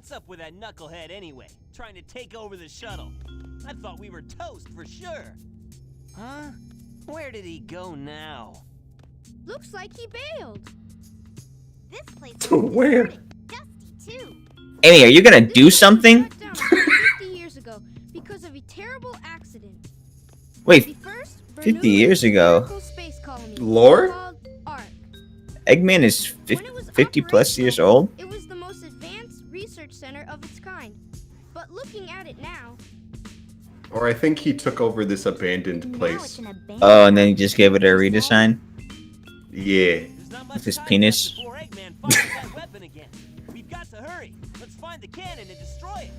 What's up with that knucklehead anyway? Trying to take over the shuttle. I thought we were toast for sure. Huh? Where did he go now? Looks like he bailed. This place To where? dusty too. Amy, are you gonna do something? Shut down 50 years ago because of a terrible accident. Wait, The first 50 years ago. vertical space colony Lore? called Ark. Eggman is When it was 50 plus years operational, old? It was the most advanced research center of its kind. But looking at it now, Or I think he took over this abandoned Now place. it's an abandoned Oh, and then he just gave it a redesign? Yeah. There's not much With his time penis. left before Eggman fires that weapon again. We've got to hurry. Let's find the cannon and destroy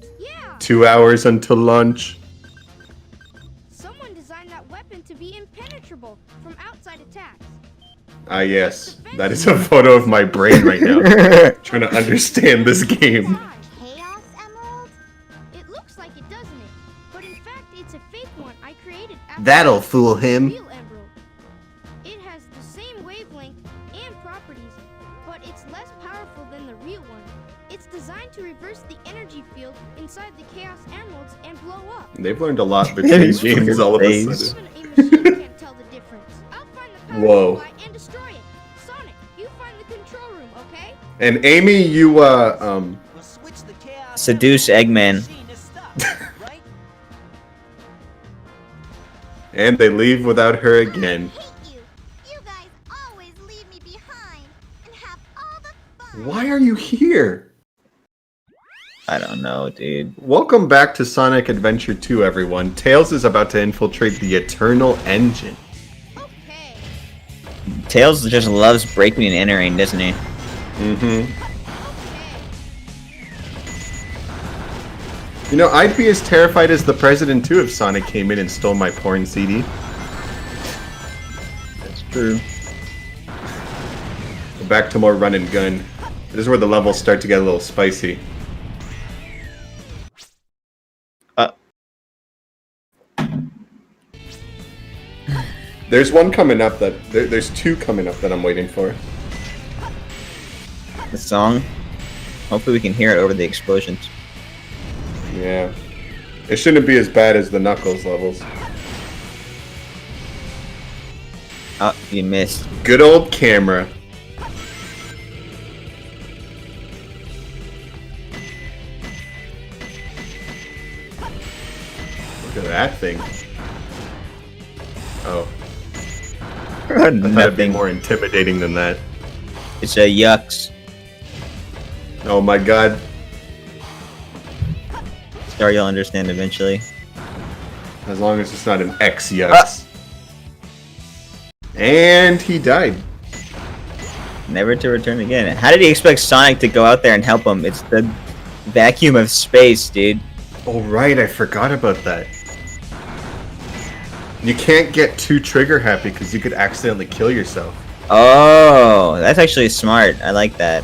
it. yeah, 2 hours until lunch. someone designed that weapon to be impenetrable from outside attacks. Ah, yes. That is a photo of my brain right now. Trying to understand this game. Chaos Emerald? It looks like it, doesn't it? But in fact, it's a fake one I created after That'll I fool created the him. real emerald. It has the same wavelength and properties, but it's less powerful than the real one. It's designed to reverse the energy field inside the Chaos Emeralds and blow up. They've learned a lot between His games all of a face. sudden. Even a machine can't tell the difference. I'll find the power Whoa. supply and destroy it. Sonic, you find the control room, okay? And Amy, you, We'll switch the chaos Seduce Eggman. machine to stop, right? and they leave without her again. I hate you. You guys always leave me behind and have all the fun. Why are you here? I don't know, dude. Welcome back to Sonic Adventure 2, everyone. Tails is about to infiltrate the Eternal Engine. Okay. Tails just loves breaking and entering, doesn't he? Mm-hmm. Okay. You know, I'd be as terrified as the President, too, if Sonic came in and stole my porn CD. That's true. Back to more run and gun. This is where the levels start to get a little spicy. There's one coming up that... there's two coming up that I'm waiting for. The song. Hopefully we can hear it over the explosions. Yeah. It shouldn't be as bad as the Knuckles levels. Oh, you missed. Good old camera. Look at that thing. Oh. I thought it'd be Nothing. more intimidating than that. It's a yucks. Oh my god. Sorry, you'll understand eventually. As long as it's not an X-Yucks. And he died. Never to return again. How did he expect Sonic to go out there and help him? It's the vacuum of space, dude. Oh right, I forgot about that. You can't get too trigger happy because you could accidentally kill yourself. Oh, that's actually smart. I like that.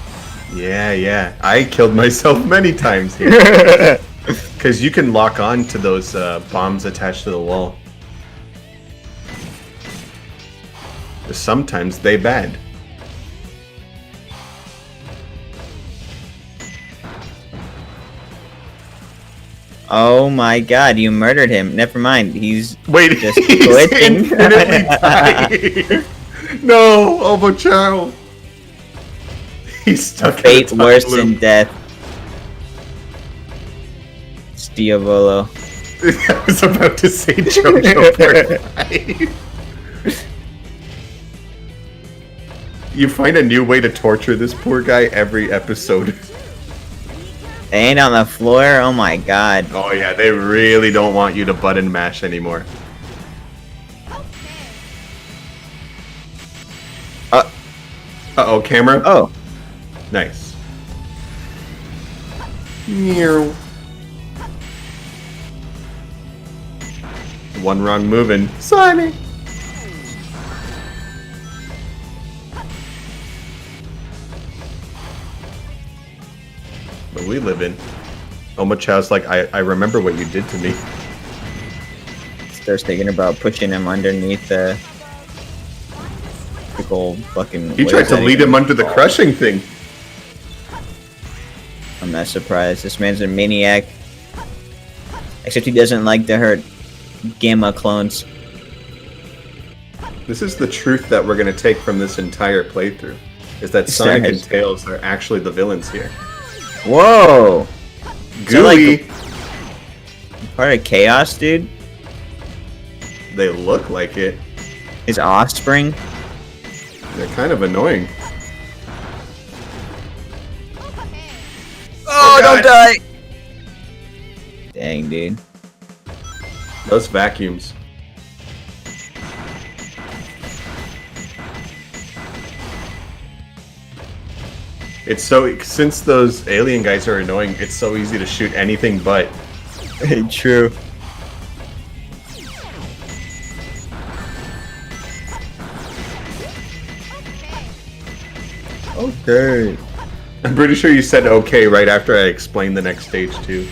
Yeah. I killed myself many times here. Because you can lock on to those bombs attached to the wall. Sometimes they bad. Oh my god, you murdered him. Never mind, he's Wait, just he's glitching. infinitely dying. No, Obo-Chow. He's A stuck in fate time worse loop. than death. It's Diavolo. I was about to say JoJo Part 5. You find a new way to torture this poor guy every episode. They ain't on the floor? Oh my god. Oh yeah, they really don't want you to button mash anymore. Uh-oh, camera? Oh. Nice. Meow. One wrong moving. Sonic! What we live in. Omo-Chow's like, I remember what you did to me. Starts thinking about pushing him underneath the big old fucking... He what tried is to that lead even him under the called? crushing thing. On not surprised. This man's a maniac. Except he doesn't like to hurt Gamma clones. This is the truth that we're going to take from this entire playthrough. Is that Sonic and Tails are actually the villains here. Whoa! Gooey! Like part of Chaos, dude? They look like it. His offspring? They're kind of annoying. Oh, God. don't die! Dang, dude. Those vacuums. It's so, since those alien guys are annoying, it's so easy to shoot anything but. True. Okay. I'm pretty sure you said okay right after I explained the next stage too.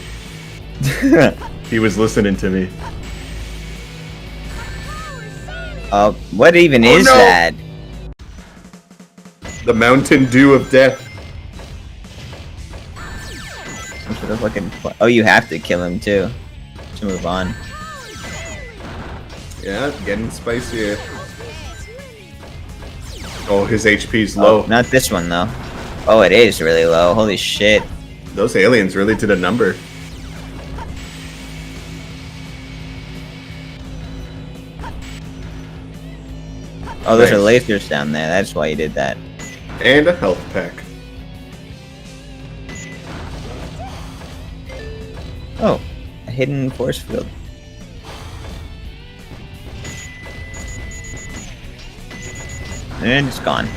He was listening to me. What even is no. that? The Mountain Dew of Death. Some sort of fucking... Oh, you have to kill him too. To move on. Yeah, getting spicier. Oh, his HP's low. Oh, not this one though. Oh, it is really low. Holy shit. Those aliens really did a number. Oh, there's Nice. a lasers down there. That's why you did that. And a health pack. Oh, a hidden force field. And it's gone.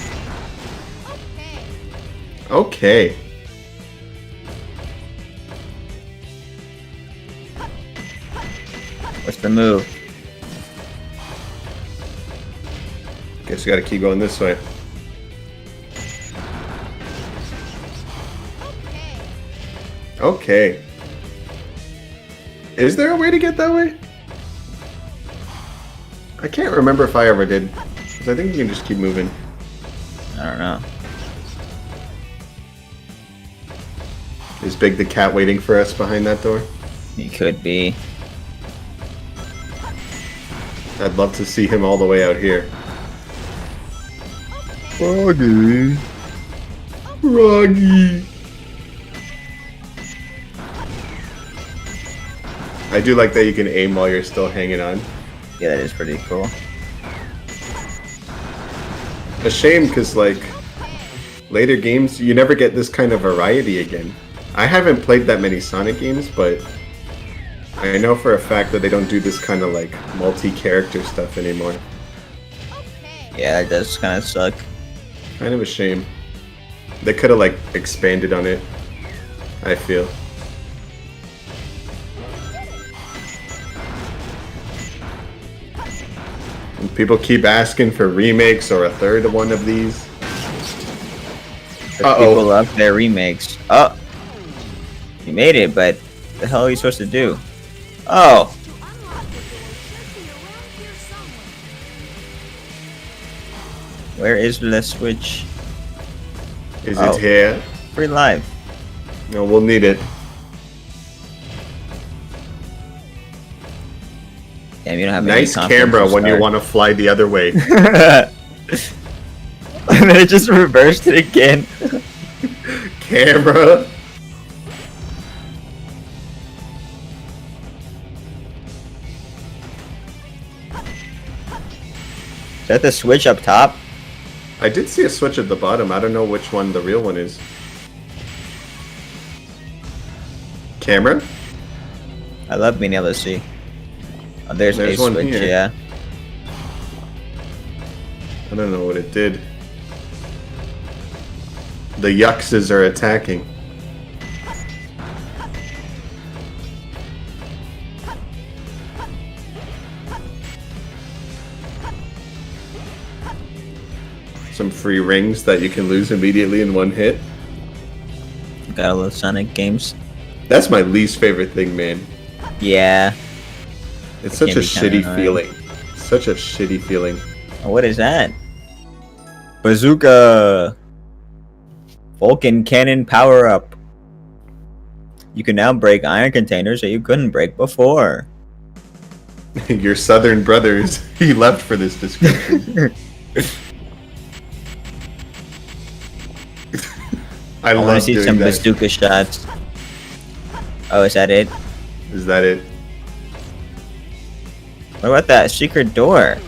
Okay. What's the move? Guess we gotta keep going this way. Okay. Is there a way to get that way? I can't remember if I ever did. 'Cause I think you can just keep moving. I don't know. Is Big the Cat waiting for us behind that door? He could be. I'd love to see him all the way out here. Froggy. Froggy. I do like that you can aim while you're still hanging on. Yeah, that is pretty cool. A shame, because, like, later games, you never get this kind of variety again. I haven't played that many Sonic games, but I know for a fact that they don't do this kind of, like, multi-character stuff anymore. Yeah, that does kind of suck. Kind of a shame. They could have, like, expanded on it, I feel. And people keep asking for remakes or a third one of these. People love their remakes. Oh! You made it, but what the hell are you supposed to do? Oh! Where is the switch? Is Oh. it here? Free live. No, we'll need it. Damn, you don't have Nice any camera when you want to fly the other way. to. And then it just reversed it again. Camera. Is that the switch up top? I did see a switch at the bottom. I don't know which one the real one is. Camera? I love being able to see. Oh, there's a one switch, here. yeah. I don't know what it did. The Yuxes are attacking. Some free rings that you can lose immediately in one hit. Gotta love Sonic games. That's my least favorite thing, man. Yeah. It's such Can a be kinda shitty annoying. feeling. Such a shitty feeling. Oh, what is that? Bazooka! Vulcan cannon power up. You can now break iron containers that you couldn't break before. Your southern brothers, he left for this description. I want to love see doing some that. bazooka shots. Oh, is that it? Is that it? What about that secret door?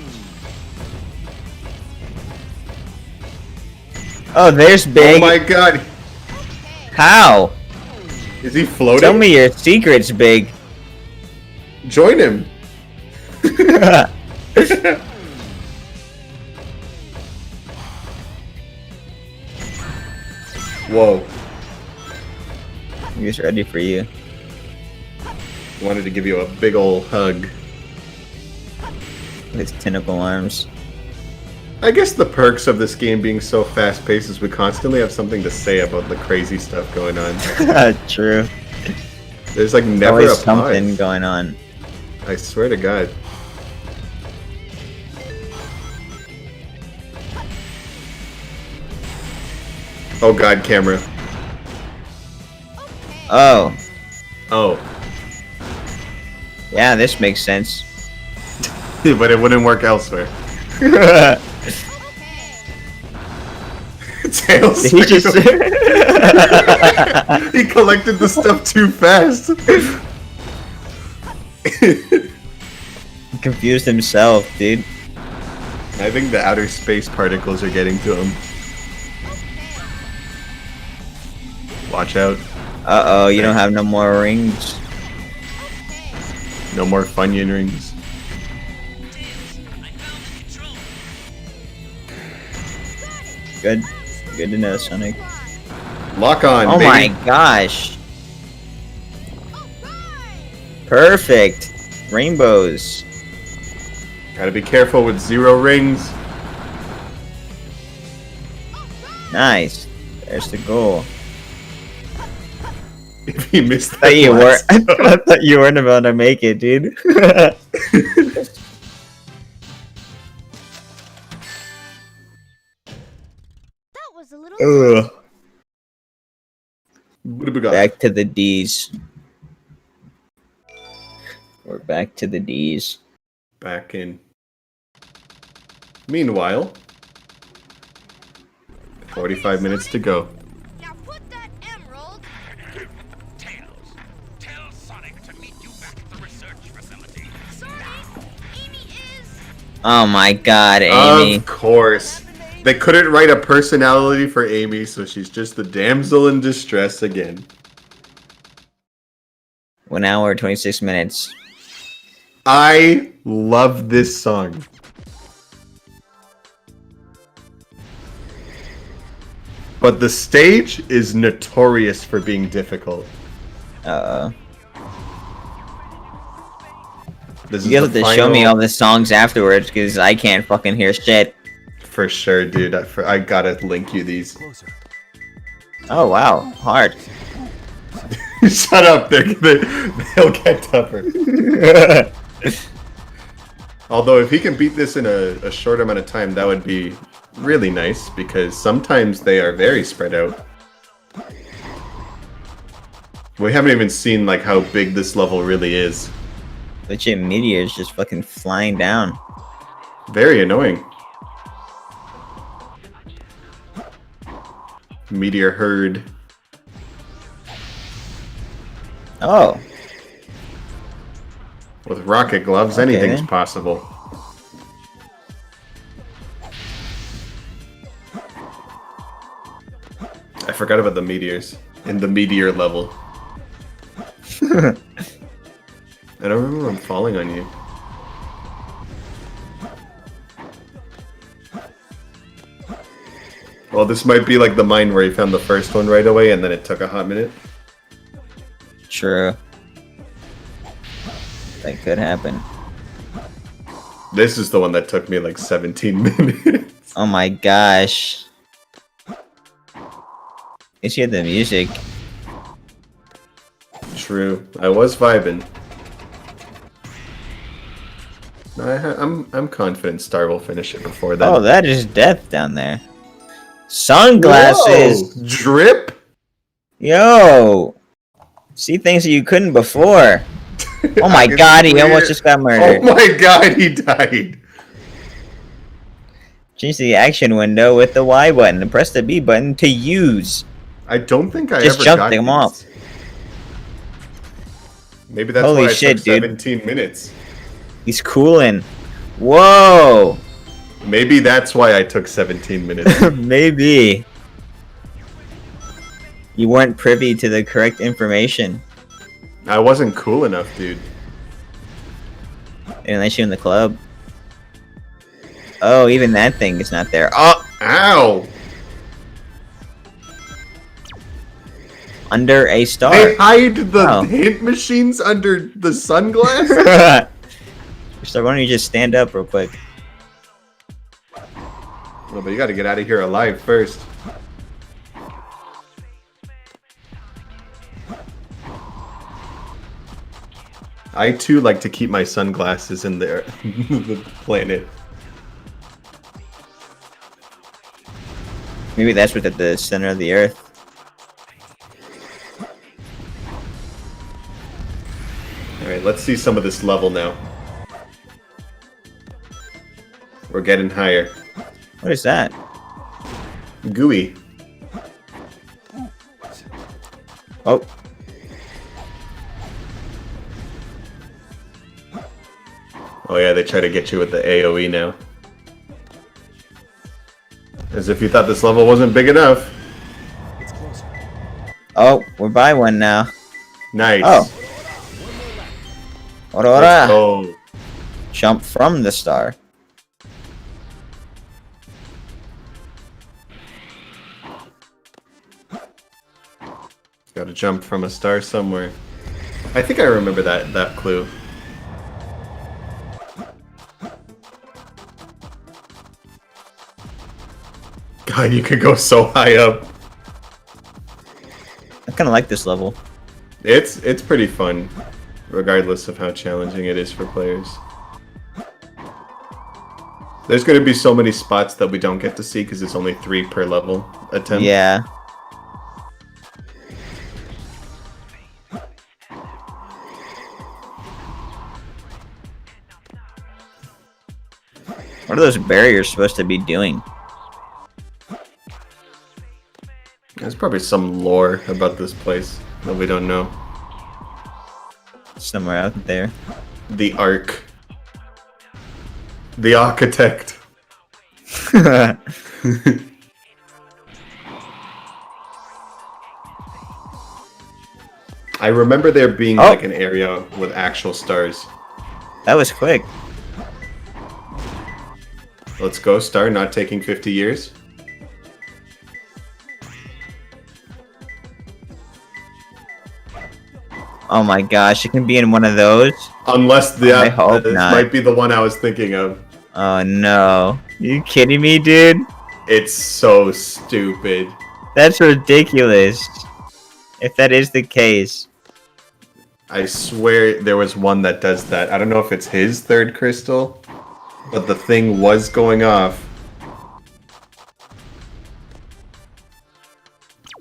Oh, there's Big. Oh my god! How? Is he floating? Tell me your secrets, Big. Join him! Whoa. He's ready for you. Wanted to give you a big ol' hug. With his tentacle arms. I guess the perks of this game being so fast-paced is we constantly have something to say about the crazy stuff going on. True. There's like never Always a something pause. going on. I swear to God. Oh God, camera. Oh. Oh. Yeah, this makes sense. But it wouldn't work elsewhere. Tails. He just He collected the stuff too fast. confused himself, dude. I think the outer space particles are getting to him. Watch out. Uh-oh, you don't have no more rings. No more Funyun rings. Good. Good to know, Sonic. Lock on, Oh baby. my gosh. Perfect. Rainbows. Gotta be careful with 0 rings. Nice. There's the goal. If he missed I that thought you last weren't. one. I thought you weren't about to make it, dude. That was a little. Ugh. What have we got? Back to the D's. We're back to the D's. Back in. Meanwhile, 45 minutes to go. Now put that emerald. Tails, tell Sonic to meet you back at the research facility. Sorry, Amy is. Oh my god, Amy. Of course. They couldn't write a personality for Amy, so she's just the damsel in distress again. 1 hour, 26 minutes. I love this song. But the stage is notorious for being difficult. Uh-oh. This You is have to show me all the songs afterwards, because I can't fucking hear shit. For sure, dude. I gotta link you these. Oh wow, hard. Shut up, they'll get tougher. Although, if he can beat this in a short amount of time, that would be really nice, because sometimes they are very spread out. We haven't even seen like how big this level really is. Legit meteors just fucking flying down. Very annoying. Meteor herd. Oh. With rocket gloves, Okay. anything's possible. I forgot about the meteors in the meteor level. I don't remember when I'm falling on you. Well, this might be like the mine where he found the first one right away and then it took a hot minute. True. That could happen. This is the one that took me like 17 minutes. Oh my gosh. It's hear the music. True. I was vibing. I'm confident Star will finish it before that. Oh, that is death down there. Sunglasses! Whoa! Drip? Yo! See things that you couldn't before. Oh my It's god, he weird. almost just got Oh murdered. my god, he died. Change the action window with the Y button and press the B button to use. I don't think I Just ever jump got them these. off. Maybe that's Holy why I shit, took dude. 17 minutes. He's cooling. Whoa! Maybe that's why I took 17 minutes. Maybe. You weren't privy to the correct information. I wasn't cool enough, dude. Unless you're in the club. Oh, even that thing is not there. Oh! Ow! Under a star. They hide the Oh. hint machines under the sunglasses? So why don't you just stand up real quick? No, but you gotta get out of here alive first. I too like to keep my sunglasses in there. The planet. Maybe that's what's at the center of the earth. Alright, let's see some of this level now. We're getting higher. What is that? Gooey. Oh. Oh yeah, they try to get you with the AoE now. As if you thought this level wasn't big enough. Oh, we're by one now. Nice. Oh. Let's Aurora. go. Jump from the star. Gotta jump from a star somewhere. I think I remember that clue. God, you could go so high up. I kind of like this level. It's pretty fun, regardless of how challenging it is for players. There's gonna be so many spots that we don't get to see because it's only 3 per level attempt. Yeah. What are those barriers supposed to be doing? There's probably some lore about this place that we don't know. Somewhere out there. The Ark. The Architect. I remember there being like an area with actual stars. That was quick. Let's go, star not taking 50 years. Oh my gosh, it can be in one of those? Unless I hope this not. might be the one I was thinking of. Oh no. You kidding me, dude? It's so stupid. That's ridiculous. If that is the case. I swear there was one that does that. I don't know if it's his third crystal, but the thing was going off.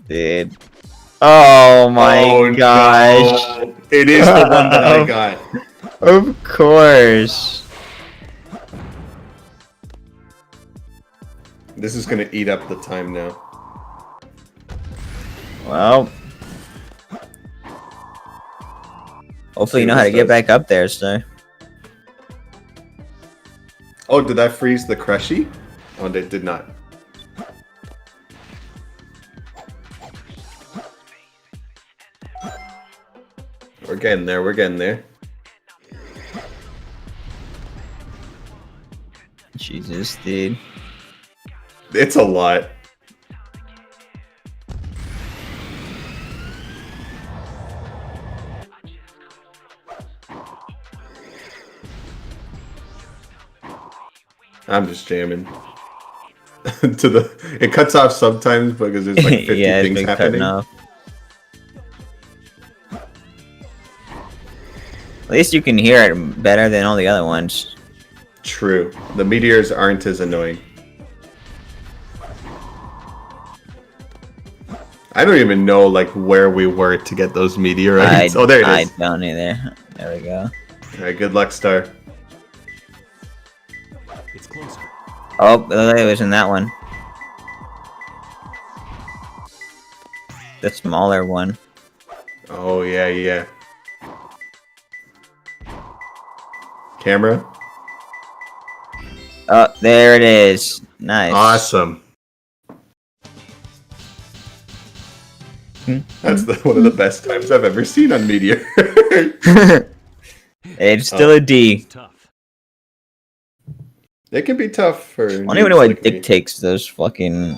Dude. Oh my gosh. No. It is the one that I got. Of course. This is gonna eat up the time now. Well. Hopefully you know how to get back up there, sir. Oh, did that freeze the Crushy? Oh, it did not. We're getting there, we're getting there. Jesus, dude. It's a lot. I'm just jamming. It cuts off sometimes because there's like 50 yeah, it's things been happening. cutting off. At least you can hear it better than all the other ones. True. The meteors aren't as annoying. I don't even know like where we were to get those meteorites. Oh, there it is. I don't either. There we go. All right, good luck, Star. It's closer. Oh, it was in that one. The smaller one. Oh yeah, yeah. Camera. Oh, there it is. Nice. Awesome. That's one of the best times I've ever seen on Meteor. It's still a D. It's tough. It can be tough for. I don't even know what dictates those fucking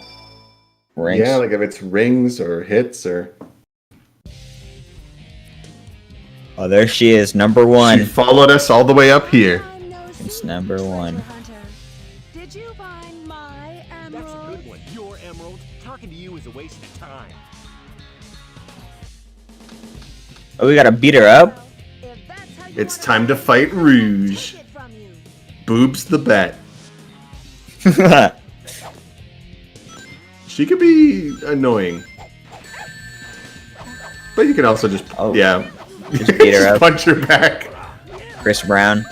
ranks. Yeah, like if it's rings or hits or. Oh, there she is, number one. She followed us all the way up here. It's number one. Did you find my That's a emerald? good one. Your emerald. Talking to you is a waste of time. Oh, we gotta beat her up? If that's how you It's wanna time to play, fight Rouge. take it from you. Boobs the bet. She could be annoying. But you can also just, Oh. yeah. Just beat her up. Punch her back. Chris Brown.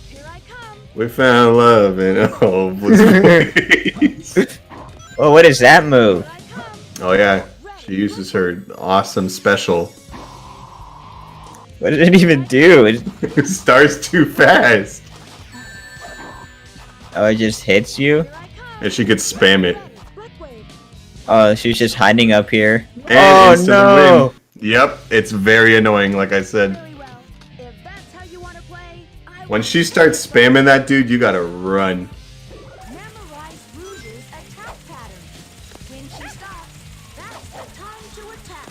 Here I come. We found love in a hopeless place. Oh, what is that move? Here I come. Oh yeah, she uses her awesome special. What did it even do? It- Star's too fast. Oh, it just hits you? Here I come. And she could spam it. Brick wave. Oh, she was just hiding up here. And Oh, instant no! win. Yep, it's very annoying, like I said. Very well. If that's how you want to play, I When will she starts spamming that dude, you gotta run. memorize Rouge's attack pattern. When she stops, that's the time to attack.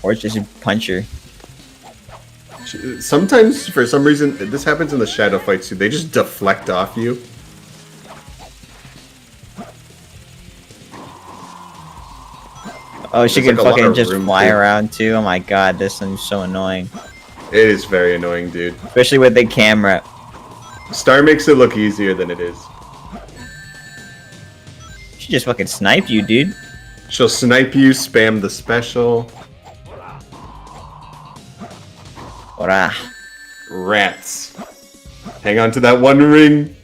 Or just punch her. Sometimes, for some reason, this happens in the shadow fights too. They just deflect off you. Oh, she There's can like a lot fucking of just room fly too. around too. Oh my god, this thing's so annoying. It is very annoying, dude. Especially with the camera. Star makes it look easier than it is. She just fucking sniped you, dude. She'll snipe you, spam the special. Ora. Rats. Hang on to that one ring.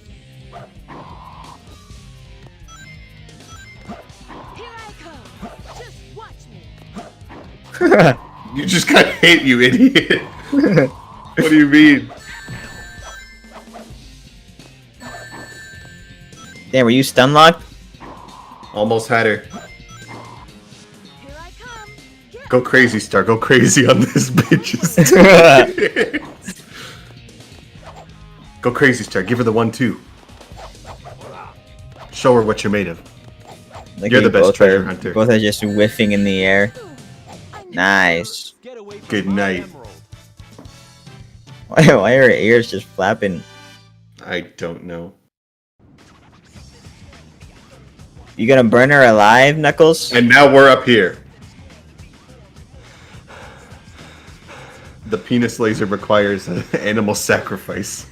Here I come. Just watch me. You just got hit, you idiot. What do you mean? Damn, were you stun locked? Almost had her. Here I come. Get Go crazy, Star. Go crazy on this bitch. Go crazy, Star. Give her the 1-2. Show her what you're made of. Like You're you the best both treasure are- hunter. Both are just whiffing in the air. I knew Nice. Get away from Good my night. emerald. Why are her ears just flapping? I don't know. You gonna burn her alive, Knuckles? And now we're up here. The penis laser requires an animal sacrifice.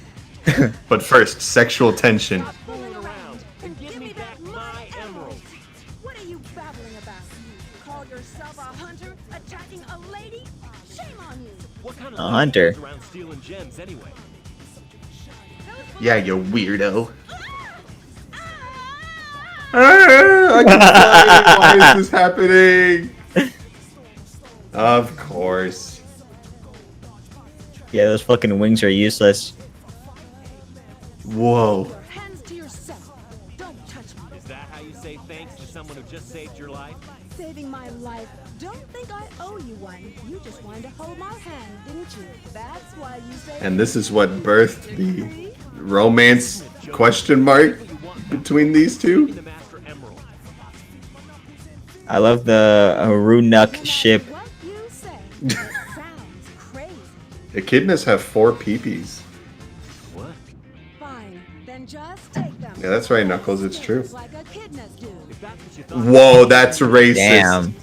But first, sexual tension. Stop fooling around and give me back my emerald. What are you babbling about? Call yourself a hunter attacking a lady? Shame on you. What kind of A luck hunter. goes around stealing gems anyway? Yeah, you weirdo. I can fly. Why is this happening? Of course. Yeah, those fucking wings are useless. Whoa. Hands to yourself. Don't touch me. Is that how you say thanks to someone who just saved your life? Saving my life. Don't think I owe you one. You just wanted to hold my hand, didn't you? That's why you say. And this is what birthed the romance question mark between these Give me two. the Master Emerald. I love the Runuk ship. What you say sounds crazy. Echidnas have 4 peepees. What? Fine, then just take them. Yeah, that's right, Knuckles. It's true. Like echidnas do. If that's what you thought. Whoa, that's racist. Damn.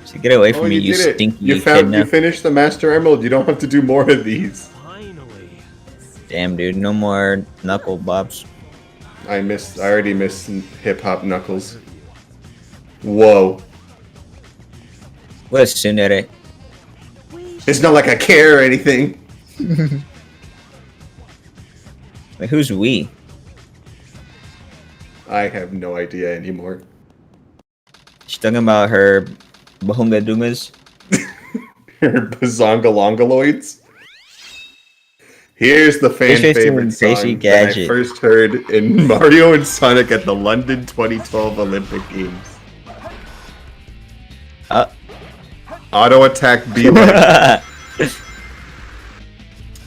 So get away from Oh, me, you did it. stinky You echidna. finished the Master Emerald. You don't have to do more of these. Finally. Damn, dude, no more knuckle bops. I already missed Hip Hop Knuckles. Whoa. What a tsundere. It's not like I care or anything. Like, who's we? I have no idea anymore. She's talking about her bahunga dungas. Her bazongalongaloids. Here's the fan favorite song that I first heard in Mario and Sonic at the London 2012 Olympic Games. Auto attack B.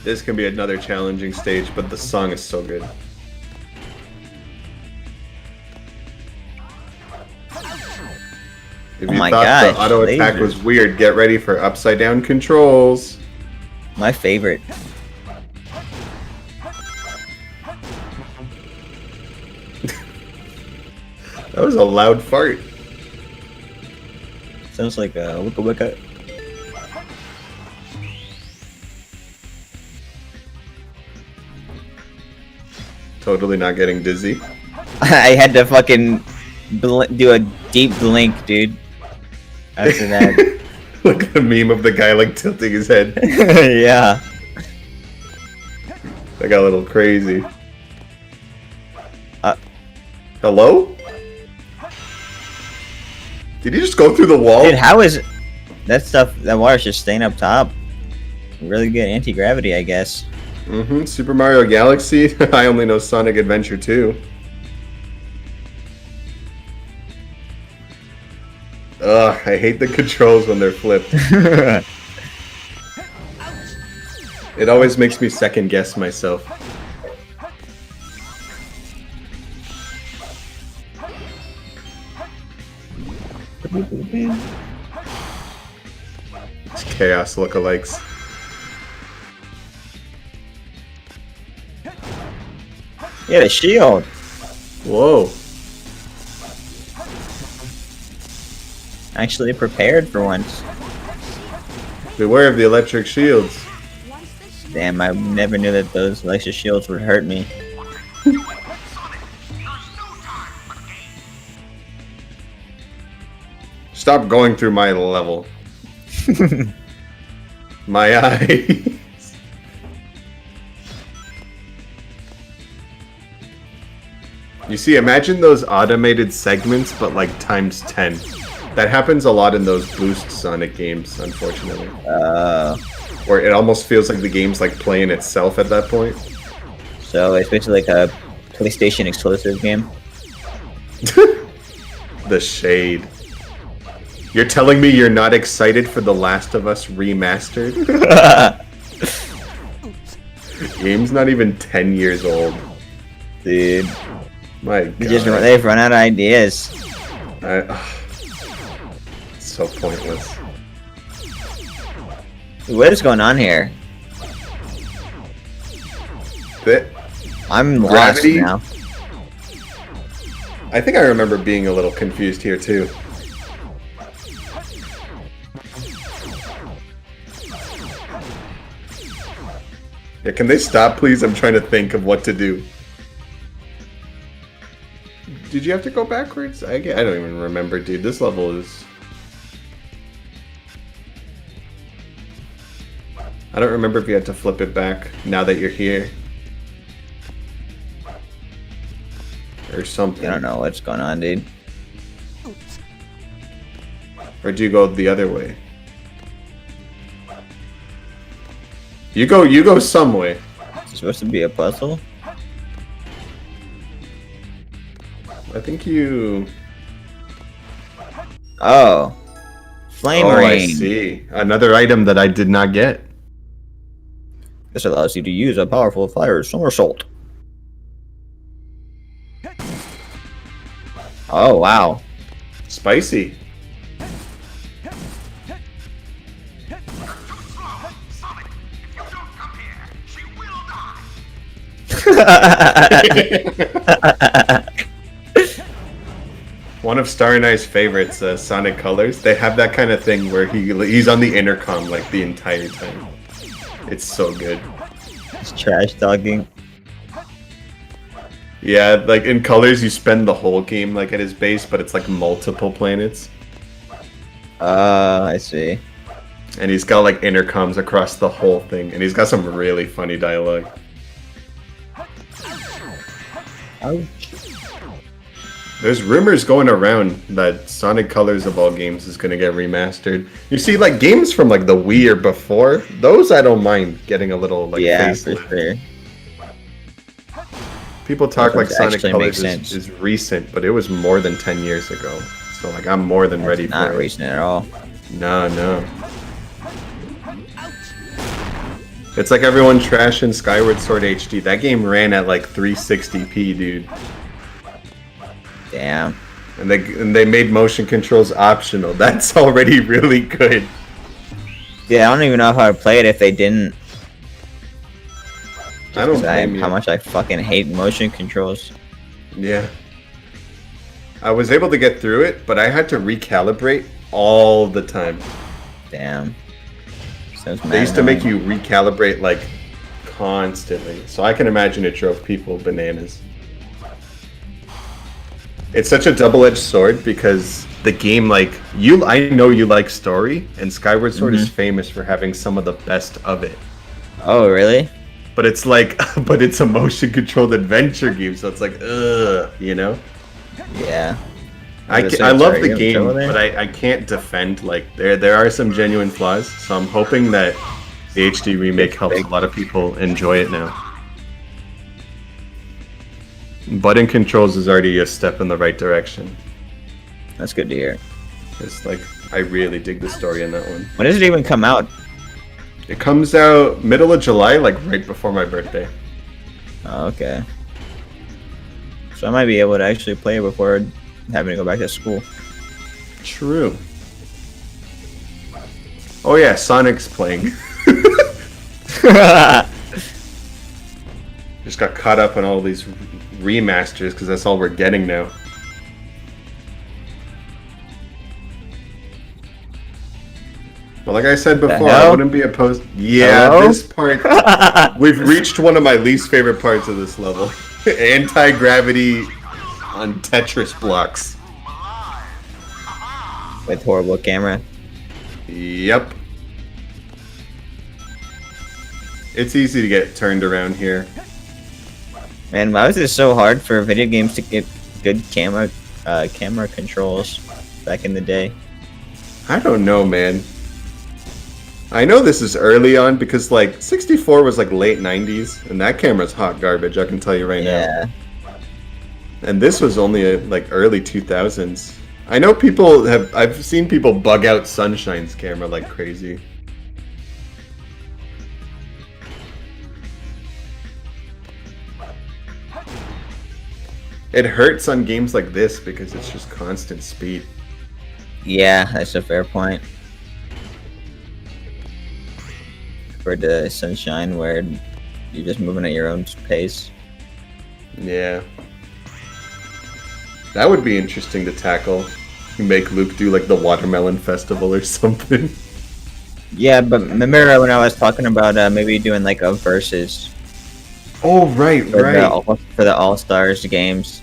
This can be another challenging stage, but the song is so good. If you thought the auto attack was weird, get ready for upside down controls. My favorite. That was a loud fart. Sounds like a wicka wicka. Totally not getting dizzy. I had to fucking do a deep blink, dude. After that. Look at the meme of the guy like tilting his head. Yeah. I got a little crazy. Hello? Did he just go through the wall? Dude, how is that stuff? That water's just staying up top. Really good anti-gravity, I guess. Mm-hmm. Super Mario Galaxy. I only know Sonic Adventure 2. Ugh, I hate the controls when they're flipped. It always makes me second guess myself. It's chaos lookalikes. Yeah, the shield. Whoa. Actually prepared for once. Beware of the electric shields. Damn, I never knew that those electric shields would hurt me. Stop going through my level. My eyes. You see, imagine those automated segments, but like times 10. That happens a lot in those Boost Sonic games, unfortunately. Where it almost feels like the game's like playing itself at that point. So it's basically like a PlayStation exclusive game. The shade. You're telling me you're not excited for The Last of Us Remastered? Game's not even 10 years old. Dude. My God. They've run out of ideas. It's so pointless. What is going on here? I'm Gravity? lost now. I think I remember being a little confused here too. Yeah, can they stop, please? I'm trying to think of what to do. Did you have to go backwards? I don't even remember, dude. This level is... I don't remember if you had to flip it back now that you're here. Or something. I don't know what's going on, dude. Or do you go the other way? You go some way. Is it supposed to be a puzzle? I think you... Oh. Flame ring. I see. Another item that I did not get. This allows you to use a powerful fire somersault. Oh, wow. Spicy. One of Star and I's favorites, Sonic Colors, they have that kind of thing where he's on the intercom like the entire time. It's so good. It's trash talking. Yeah, like in Colors, you spend the whole game like at his base, but it's like multiple planets. I see. And he's got like intercoms across the whole thing, and he's got some really funny dialogue. Ouch. There's rumors going around that Sonic Colors of all games is gonna get remastered. You see, like games from like the Wii or before, those I don't mind getting a little like Yeah, for facelift. sure. People talk like Those Sonic actually Colors make sense. is recent, but it was more than 10 years ago. So like I'm more than ready Not for it. recent at all. No. It's like everyone trashing Skyward Sword HD. That game ran at like 360p, dude. Damn. And they made motion controls optional. That's already really good. Yeah, I don't even know how to play it if they didn't. I don't blame you. How much I fucking hate motion controls. Yeah. I was able to get through it, but I had to recalibrate all the time. Damn. Sounds They mad used to make annoying. you recalibrate like constantly. So I can imagine it drove people bananas. It's such a double-edged sword because the game, like, I know you like story, and Skyward Sword is famous for having some of the best of it. Oh, really? But it's like, but it's a motion-controlled adventure game, so it's like, ugh, you know? Yeah. I love the game, but I can't defend, like, there are some genuine flaws, so I'm hoping that the HD remake helps a lot of people enjoy it now. Button controls is already a step in the right direction. That's good to hear. It's like, I really dig the story in that one. When does it even come out? It comes out middle of July, like right before my birthday. Oh, okay. So I might be able to actually play it before having to go back to school. True. Oh yeah, Sonic's playing. Just got caught up on all these remasters because that's all we're getting now. Well, like I said before, I wouldn't be opposed. Yeah, Hello? This part. We've reached one of my least favorite parts of this level. Anti-gravity on Tetris blocks. With horrible camera. Yep. It's easy to get turned around here. Man, why was it so hard for video games to get good camera controls back in the day? I don't know, man. I know this is early on because, like, 64 was, like, late 90s, and that camera's hot garbage, I can tell you right now. Yeah. And this was only, like, early 2000s. I know I've seen people bug out Sunshine's camera like crazy. It hurts on games like this because it's just constant speed. Yeah, that's a fair point. For the Sunshine, where you're just moving at your own pace. Yeah. That would be interesting to tackle. You make Luke do like the Watermelon Festival or something. Yeah, but remember when I was talking about maybe doing like a versus Oh, right, for the All-Stars games.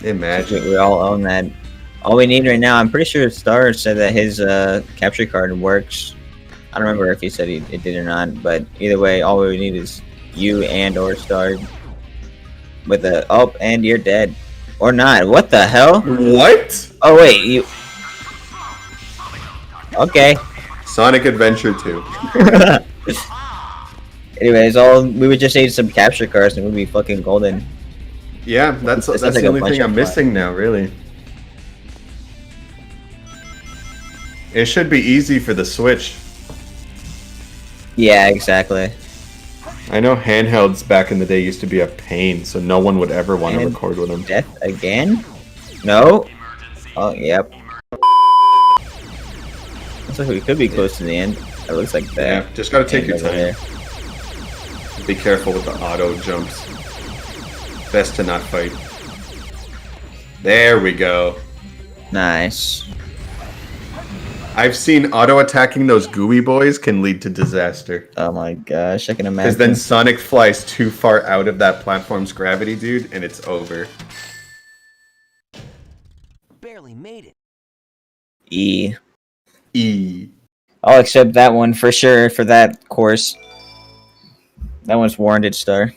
Imagine. We all own that. All we need right now, I'm pretty sure Star said that his capture card works. I don't remember if he said it did or not, but either way, all we need is you and or Star with a and you're dead. Or not. What the hell? What? Oh wait, you okay. Sonic Adventure 2. Anyways, we would just need some capture cards and we'd be fucking golden. Yeah, that's This is the like a only bunch thing of I'm fun. missing now, really. It should be easy for the Switch. Yeah, exactly. I know handhelds back in the day used to be a pain, so no one would ever want to And record with them. Death again? No? Oh, yep. Looks like we could be close to the end. It looks like that. Yeah, just gotta take your Over time. there. Be careful with the auto jumps. Best to not fight. There we go. Nice. I've seen auto-attacking those gooey boys can lead to disaster. Oh my gosh, I can Because imagine. then Sonic flies too far out of that platform's gravity, dude, and it's over. Barely made it. E. E. I'll accept that one for sure for that course. That one's warranted star.